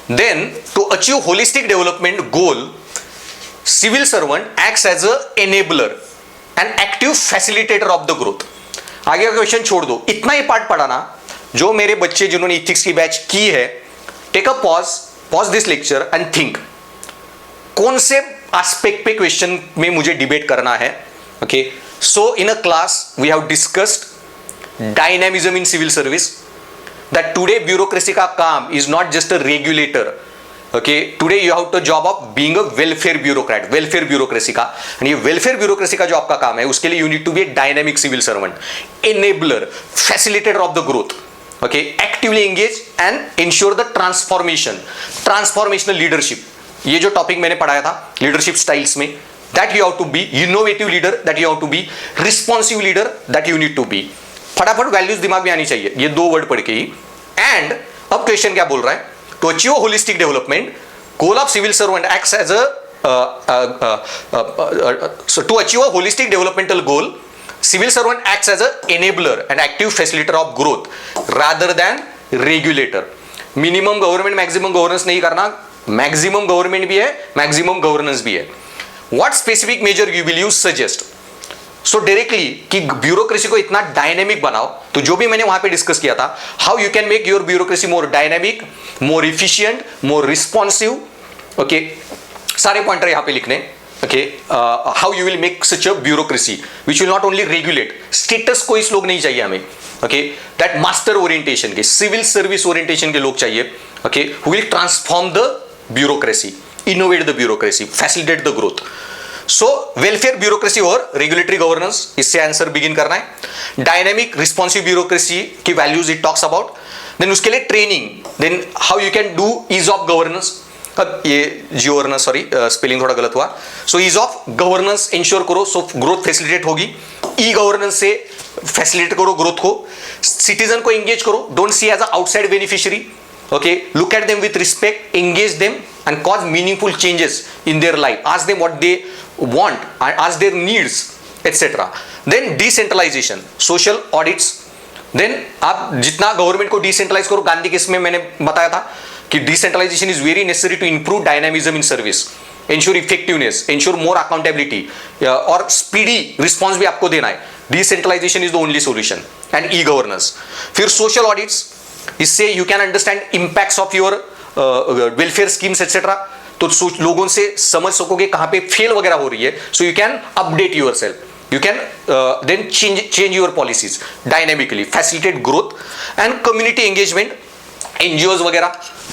Then to achieve holistic development goal, civil servant acts as a enabler and active facilitator of the growth. आगे का question छोड़ दो, इतना ही part पढ़ा ना. जो मेरे बच्चे जिन्होंने इथिक्स की बैच की है, take a pause this lecture and think कौन से एस्पेक्ट पे क्वेश्चन में मुझे डिबेट करना है. Okay, so in a class we have discussed dynamism in civil service, that today bureaucracy का काम is not just a regulator. Okay, today you have the job of being a welfare bureaucrat, welfare bureaucracy का. and ये welfare bureaucracy का जो आपका काम है, उसके लिए you need to be a dynamic civil servant, enabler, facilitator of the growth. Okay, actively engage and ensure the transformational leadership. ये जो टॉपिक मैंने पढ़ाया था leadership styles में, that you have to be innovative leader, that you have to be responsive leader, that you need to be. फटाफट values दिमाग में आनी चाहिए, ये दो वर्ड पढ़ के ही. एंड अब क्वेश्चन क्या बोल रहा है? To achieve holistic development, goal of civil servant acts as to achieve a holistic developmental goal, civil servant acts as a enabler and active facilitator of growth rather than regulator. Minimum government maximum governance नहीं करना, maximum government भी है, maximum governance भी है. What specific measure you will use suggest? So directly कि bureaucracy को इतना dynamic बनाओ, तो जो भी मैंने वहां पे डिस्कस किया था, how you can make your bureaucracy more dynamic, more efficient, more responsive. Okay, सारे पॉइंटर यहां पे लिखने. Okay, how you will make such a bureaucracy which will not only regulate, status को इस लोग नहीं चाहिए हमें. ओके, दैट मास्टर ओरिएंटेशन के, सिविल सर्विस ओरिएंटेशन के लोग चाहिए. Okay, who will transform the bureaucracy, innovate the bureaucracy, facilitate the growth. So welfare bureaucracy और रेगुलेटरी गवर्नेंस, इससे आंसर बिगिन करना है. डायनेमिक रिस्पॉन्सिव ब्यूरोक्रेसी की values it talks about. Then उसके लिए training, then how you can do ease of governance. ये governance, sorry spelling थोड़ा गलत हुआ. So ease of governance ensure करो, सो ग्रोथ फैसिलिटेट होगी. ई गवर्नेंस से फैसिलिटेट करो ग्रोथ को. सिटीजन को एंगेज करो, don't see as a outside beneficiary. Okay, look at them with respect, engage them and cause meaningful changes in their life. Ask them what they want, ask their needs, etc. Then decentralization, social audits. Then आप जितना government को decentralise करो, Gandhi case में मैंने बताया था कि decentralisation is very necessary to improve dynamism in service, ensure effectiveness, ensure more accountability और स्पीडी रिस्पॉन्स भी आपको देना है. Decentralisation is the only solution. And e governance. फिर सोशल ऑडिट्स, इससे you can understand impacts of your welfare schemes etcetera. तो लोगों से समझ सकोगे कहां पे फेल वगैरह हो रही है. So you can update your self, you can then change your policies dynamically, facilitate growth. And community engagement, NGOs वगैरह,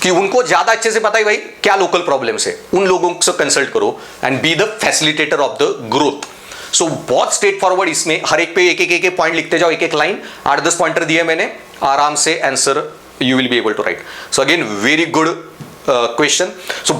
कि उनको ज्यादा अच्छे से पता है भाई क्या लोकल प्रॉब्लम्स है, उन लोगों से कंसल्ट करो and be the facilitator of the growth. So बहुत स्ट्रेट फॉरवर्ड, इसमें हर एक पे एक एक पॉइंट लिखते जाओ, एक एक लाइन, 8-10 पॉइंटर दिए मैंने, आराम से answer you will be able to write. So again very good question. So